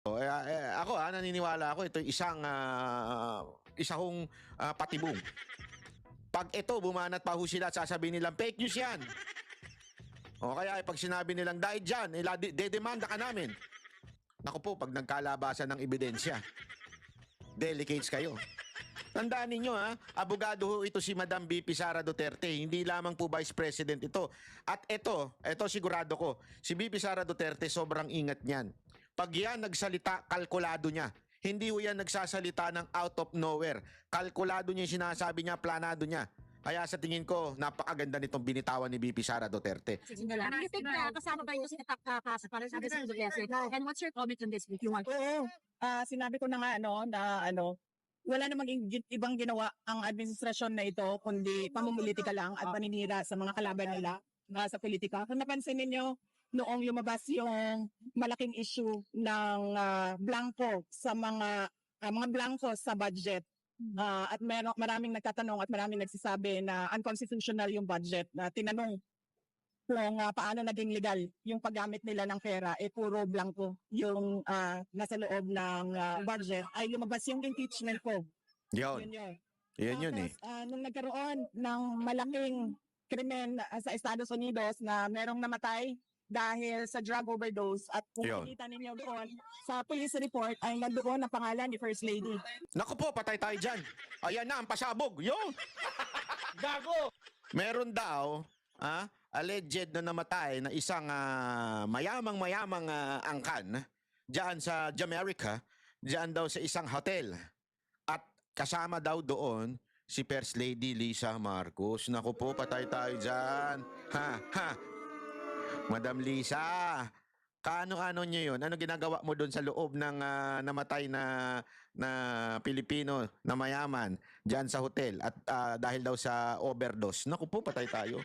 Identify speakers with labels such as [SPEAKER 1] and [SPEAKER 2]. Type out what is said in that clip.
[SPEAKER 1] Ako naniniwala ako ito isa hong patibong. Pag ito bumanat pa ho sila at sasabihin nilang fake news yan. O kaya pag sinabi nilang dahil dyan, dedemanda ka namin. Naku po, pag nagkalabasan ng ebidensya, delicates kayo. Tandaan ninyo abogado ho ito si Madam VP Sara Duterte, hindi lamang po Vice President ito. At ito sigurado ko, si VP Sara Duterte sobrang ingat niyan. Pag yan nagsalita, kalkulado niya. Hindi ho yan nagsasalita ng out of nowhere. Kalkulado niya yung sinasabi niya, planado niya. Kaya sa tingin ko, napakaganda nitong binitawan ni VP Sara Duterte.
[SPEAKER 2] Sige na lang. Do you think kasama ba ito si Kapas para sa Duterte? And what's your comment on this? If you want?
[SPEAKER 3] Oo. Sinabi ko na nga wala namang ibang ginawa ang administrasyon na ito kundi pamumulitika lang at paninira sa mga kalaban nila sa politika. Kung napansin ninyo, noong lumabas yung malaking issue ng blanco sa mga blanco sa budget, at maraming nagtatanong at maraming nagsasabi na unconstitutional yung budget, na tinanong kung paano naging legal yung paggamit nila ng pera, puro blanco yung nasa loob ng budget, ay lumabas yung impeachment ko.
[SPEAKER 1] Yun yun eh.
[SPEAKER 3] Nung nagkaroon ng malaking krimen sa Estados Unidos na merong namatay dahil sa drug overdose, at kung makikita ninyo doon sa police report ay nandoon ang pangalan ni First Lady.
[SPEAKER 1] Naku po, patay tayo dyan. Ayan na, ang pasabog. Yun! Gago! Meron daw, alleged na namatay na isang mayamang angkan diyan sa Jamaica, diyan daw sa isang hotel. At kasama daw doon si First Lady Lisa Marcos. Naku po, patay tayo dyan. Madam Lisa, kaano-ano nyo yun? Ano ginagawa mo doon sa loob ng namatay na Pilipino na mayaman diyan sa hotel at dahil daw sa overdose? Naku po, patay tayo.